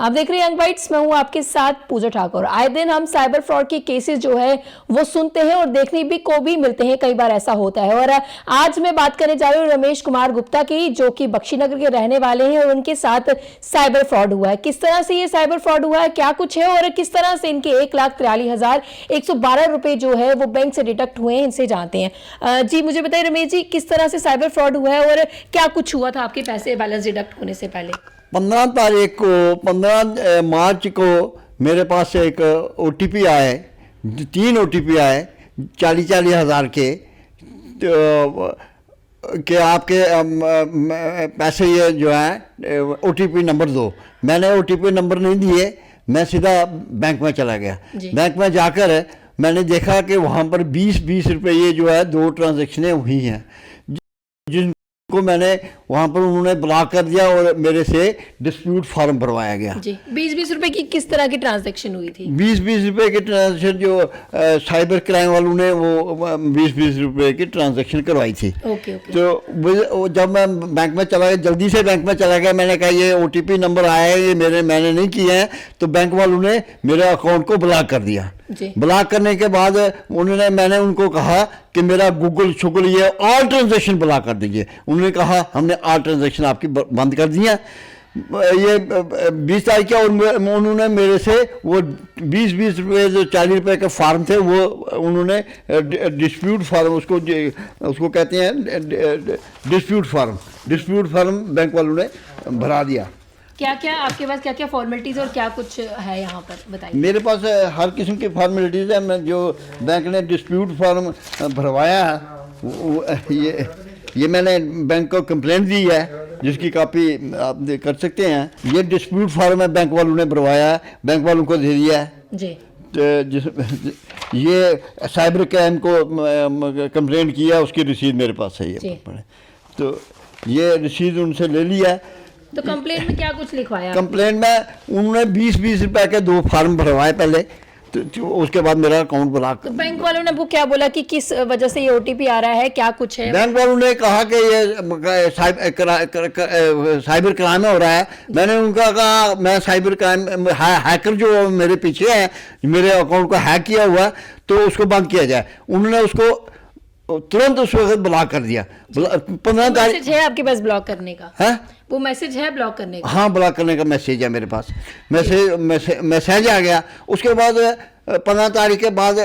आप देख रहे हैं यंग बाइट्स, मैं हूं आपके साथ पूजा ठाकुर। आए दिन हम साइबर फ्रॉड के केसेस जो है वो सुनते हैं और देखने भी को भी मिलते हैं, कई बार ऐसा होता है। और आज मैं बात करने जा रही हूँ रमेश कुमार गुप्ता की, जो कि बख्शीनगर के रहने वाले हैं और उनके साथ साइबर फ्रॉड हुआ है। किस तरह से ये साइबर फ्रॉड हुआ है, क्या कुछ है और किस तरह से इनके 1,43,112 रुपए जो है वो बैंक से डिडक्ट हुए हैं, इनसे जानते हैं। जी मुझे बताइए रमेश जी, किस तरह से साइबर फ्रॉड हुआ है और क्या कुछ हुआ था आपके पैसे बैलेंस डिडक्ट होने से पहले? 15 मार्च को मेरे पास एक OTP आए, 3 OTP आए 40,000 हज़ार के, तो कि आपके पैसे ये जो है OTP नंबर दो। मैंने OTP नंबर नहीं दिए, मैं सीधा बैंक में चला गया। बैंक में जाकर मैंने देखा कि वहाँ पर 20-20 रुपये ये जो है 2 ट्रांजेक्शनें हुई हैं, जिनको मैंने वहाँ पर उन्होंने ब्लॉक कर दिया और मेरे से डिस्प्यूट फॉर्म भरवाया गया। जी 20-20 रुपए की किस तरह की ट्रांजैक्शन हुई थी? 20-20 रुपए की ट्रांजैक्शन जो साइबर क्राइम वालों ने वो 20-20 रुपए की ट्रांजैक्शन करवाई थी। ओके। तो जब मैं बैंक में चला गया, जल्दी से बैंक में चला गया, मैंने कहा ये OTP नंबर आया है, ये मैंने नहीं किए हैं, तो बैंक वालों ने मेरे अकाउंट को ब्लॉक कर दिया। ब्लॉक करने के बाद मैंने उनको कहा कि मेरा गूगल शुगल ये ऑल ट्रांजैक्शन ब्लॉक कर दीजिए। उन्होंने कहा हमने ऑल ट्रांजैक्शन आपकी बंद कर दी है। ये 20 तारीख के, और उन्होंने मेरे से वो 20-20 रुपये जो 40 रुपये के फार्म थे वो उन्होंने डिस्प्यूट फार्म, उसको कहते हैं डिस्प्यूट फार्म बैंक वालों ने भरा दिया। क्या क्या आपके पास, क्या क्या फॉर्मेलिटीज और क्या कुछ है यहाँ पर बताइए? मेरे पास हर किस्म की फॉर्मेलिटीज़ है। मैं जो बैंक ने डिस्प्यूट फार्म भरवाया है, ये मैंने बैंक को कंप्लेंट दी है, जिसकी कॉपी आप कर सकते हैं। ये डिस्प्यूट फार्म है, बैंक वालों ने भरवाया है, बैंक वालों को दे दिया है जी। तो ये साइबर क्राइम को कंप्लेंट किया, उसकी रसीद मेरे पास है ये। तो ये रसीद उनसे ले लिया है। तो कंप्लेंट में क्या कुछ लिखवाया? कंप्लेंट में उन्होंने 20-20 रुपए के 2 फार्म भरवाए पहले, तो उसके बाद मेरा अकाउंट ब्लॉक। तो बैंक वालों ने आपको क्या बोला कि किस वजह से ये OTP आ रहा है, क्या कुछ है? बैंक वालों ने कहा कि ये साइबर क्राइम हो रहा है। मैंने उनका कहा मैं साइबर क्राइम हैकर जो मेरे पीछे है, मेरे अकाउंट को हैक किया हुआ, तो उसको बंद किया जाए। उन्होंने उसको तुरंत उस वक्त ब्लॉक कर दिया। 15 तारीख मैसेज है आपके पास ब्लॉक करने का? है वो मैसेज है ब्लॉक करने का? हाँ, ब्लॉक करने का मैसेज है मेरे पास। मैसेज आ गया। उसके बाद 15 तारीख के बाद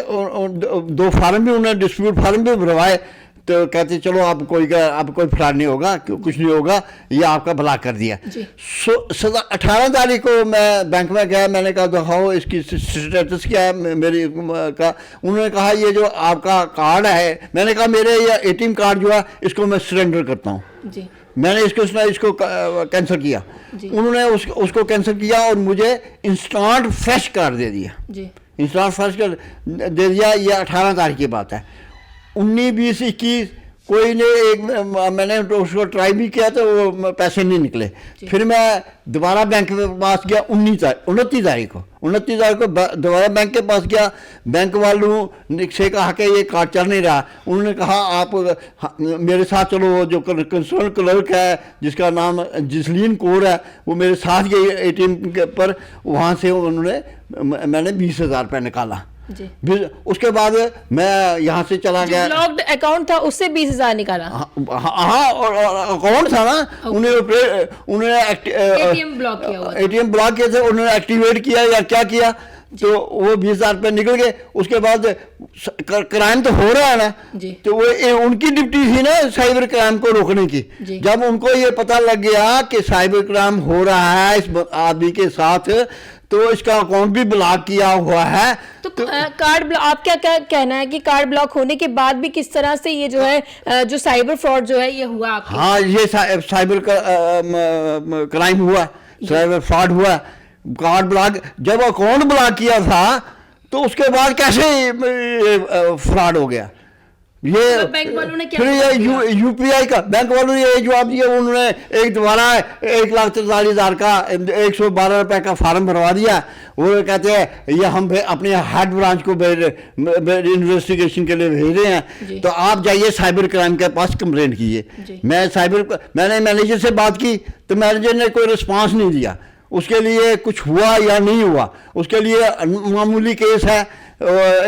2 फार्म भी उन्होंने डिस्प्यूट फार्म भी भरवाए, तो कहते चलो आप कोई फ्रॉड नहीं होगा, कुछ नहीं होगा, ये आपका ब्लॉक कर दिया। 18 तारीख को मैं बैंक में गया, मैंने कहा दिखाओ इसकी स्टेटस क्या है मेरी का। उन्होंने कहा ये जो आपका कार्ड है, मैंने कहा मेरे ये ATM कार्ड जो है इसको मैं सरेंडर करता हूँ। मैंने इसको कैंसिल किया। उन्होंने उसको कैंसिल किया और मुझे इंस्टेंट फ्रेश कार्ड दे दिया। इंस्टेंट फ्रेश कार्ड दे दिया। ये 18 तारीख की बात है। 19, 20, 21 कोई ने मैंने उसको ट्राई भी किया तो वो पैसे नहीं निकले। फिर मैं दोबारा बैंक के पास गया 29 तारीख को दोबारा बैंक के पास गया। बैंक वालों से कहा कि ये कार्ड चल नहीं रहा। उन्होंने कहा आप मेरे साथ चलो, वो जो कंसर्न क्लर्क है जिसका नाम जिसलीन कौर है, वो मेरे साथ गई ATM के पर। वहाँ से मैंने 20,000 रुपये निकाला। उसके बाद मैं यहाँ से चला गया। लॉक्ड अकाउंट था उससे 20,000 निकाला? हाँ, और अकाउंट था ना, उन्होंने ATM ब्लॉक किया हुआ, ATM ब्लॉक किया था, उन्होंने एक्टिवेट किया या क्या किया, तो वो 20,000 रुपये निकल गए। उसके बाद क्राइम तो हो रहा है ना, तो वो उनकी ड्यूटी थी ना साइबर क्राइम को रोकने की। जब उनको ये पता लग गया कि साइबर क्राइम हो रहा है इस आदमी के साथ, तो इसका अकाउंट भी ब्लॉक किया हुआ है। तो कार्ड आप क्या कहना है कि कार्ड ब्लॉक होने के बाद भी किस तरह से ये जो है जो साइबर फ्रॉड जो है ये हुआ आपके? हाँ, ये साइबर क्राइम हुआ, साइबर फ्रॉड हुआ। कार्ड ब्लॉक, जब अकाउंट ब्लॉक किया था तो उसके बाद कैसे फ्रॉड हो गया? ये तो बैंक वालों ने क्या फिर ये UPI का बैंक वालों ने ये जवाब दिया। उन्होंने एक दोबारा 1,43,000 का 112 रुपये का फार्म भरवा दिया। वो कहते हैं ये हम अपने हेड ब्रांच को इन्वेस्टिगेशन के लिए भेज रहे हैं, तो आप जाइए साइबर क्राइम के पास कंप्लेंट कीजिए। मैंने मैनेजर से बात की तो मैनेजर ने कोई रिस्पांस नहीं दिया। उसके लिए कुछ हुआ या नहीं हुआ, उसके लिए मामूली केस है,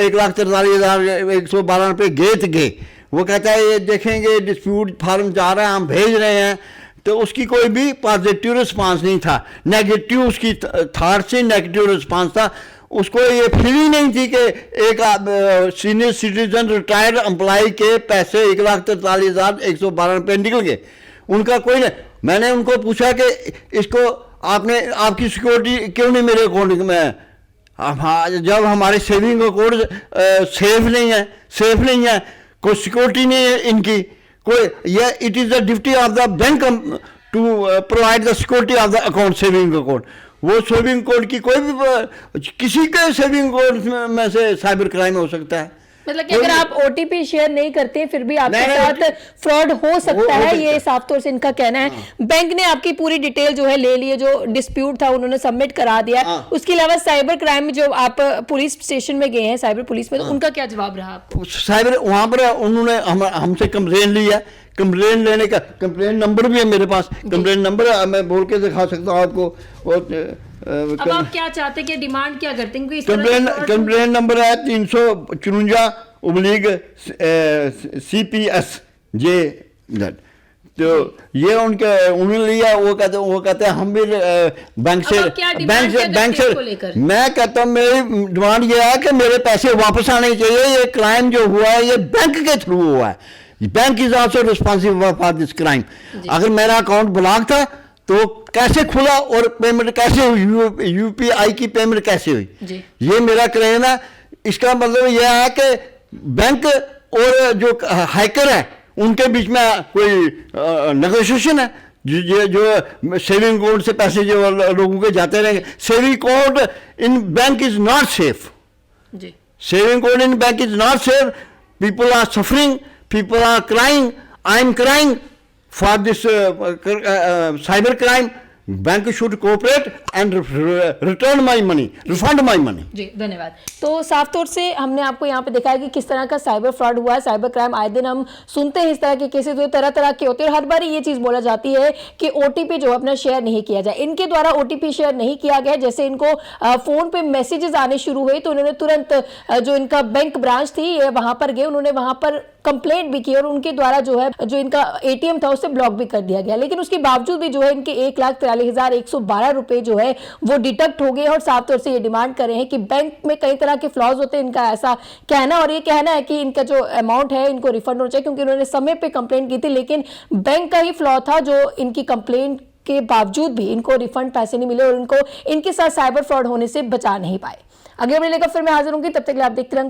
1,43,112 रुपये गए। वो कहता है ये देखेंगे डिस्प्यूट फार्म जा रहा है, हम भेज रहे हैं, तो उसकी कोई भी पॉजिटिव रिस्पांस नहीं था, नेगेटिव उसकी थाट से नेगेटिव रिस्पांस था। उसको ये फीलिंग नहीं थी कि एक सीनियर सिटीजन रिटायर्ड एम्प्लॉय के पैसे 1,43,112 रुपये निकल गए, उनका कोई नहीं। मैंने उनको पूछा कि इसको आपकी सिक्योरिटी क्यों नहीं मेरे अकाउंट में, जब हमारे सेविंग अकाउंट सेफ नहीं है, कोई सिक्योरिटी नहीं है इनकी, कोई ये it is the duty of the bank to provide the security of the account, saving account. वो सेविंग अकाउंट की कोई भी किसी के सेविंग अकाउंट में से साइबर क्राइम हो सकता है। मतलब कि अगर आप ओटीपी शेयर नहीं करते फिर भी आपके साथ फ्रॉड हो सकता है, ये साफ तौर से इनका कहना है। बैंक ने आपकी पूरी डिटेल जो है ले ली है, जो डिस्प्यूट था उन्होंने सबमिट करा दिया। उसके अलावा साइबर क्राइम में जो आप पुलिस स्टेशन में गए हैं, साइबर पुलिस में, तो उनका क्या जवाब रहा आपको? साइबर वहाँ पर उन्होंने हमसे कंप्लेन ली है, कंप्लेन लेने का कंप्लेन नंबर भी है मेरे पास, कंप्लेन नंबर मैं बोल के दिखा सकता हूँ आपको। अब आप क्या चाहते हैं, डिमांड क्या करते हैं? कंप्लेन नंबर है 354/CPS जे। तो ये उन्होंने लिया। वो कहते हैं हम भी बैंक से मैं कहता हूँ मेरी डिमांड ये है कि मेरे पैसे वापस आने चाहिए। ये क्राइम जो हुआ है ये बैंक के थ्रू हुआ है, bank is also responsible for this crime. अगर मेरा अकाउंट ब्लॉक था तो कैसे खुला और पेमेंट कैसे हुई, यूपीआई की पेमेंट कैसे हुई, ये मेरा क्लेम है। इसका मतलब यह है कि बैंक और जो हैकर है उनके बीच में कोई नेगोशिएशन है। जो सेविंग अकाउंट से पैसे जो लोगों के जाते रहेंगे, saving account in bank is not safe, saving account in bank is not safe. People are suffering, people are crying, I am crying for this cyber crime. Bank should cooperate and return my money, refund my money. जी धन्यवाद। तो साफ तौर से हमने आपको यहाँ पे दिखाया कि किस तरह का साइबर फ्रॉड हुआ है, साइबर क्राइम। आए दिन हम सुनते हैं इस तरह के केसेस, तो तरह तरह के होते हैं और हर बार ये चीज़ बोला जाती है कि ओटीपी जो अपना शेयर नहीं किया जाए। इनके द्वारा ओटीपी शेयर नहीं किया गया। जैसे इनको फ़ोन पे मैसेजेस आने शुरू हुए तो उन्होंने तुरंत जो इनका बैंक ब्रांच थी वहाँ पर गए, उन्होंने वहाँ पर कंप्लेंट भी की और उनके द्वारा जो है जो इनका एटीएम था उसे ब्लॉक भी कर दिया गया। लेकिन उसके बावजूद भी जो है इनके 1,43,112 रुपए जो है वो डिडक्ट हो गए और साफ तौर से ये डिमांड कर रहे हैं कि बैंक में कई तरह के फ्लॉज होते हैं, इनका ऐसा कहना। और ये कहना है कि इनका जो अमाउंट है इनको रिफंड होना चाहिए, क्योंकि उन्होंने समय पे कंप्लेंट की थी, लेकिन बैंक का ही फ्लॉ था जो इनकी कंप्लेंट के बावजूद भी इनको रिफंड पैसे नहीं मिले और इनको इनके साथ साइबर फ्रॉड होने से बचा नहीं पाए। अगले वीडियो लेकर फिर मैं हाजिर होंगी, तब तक के लिए आप देखते रहें।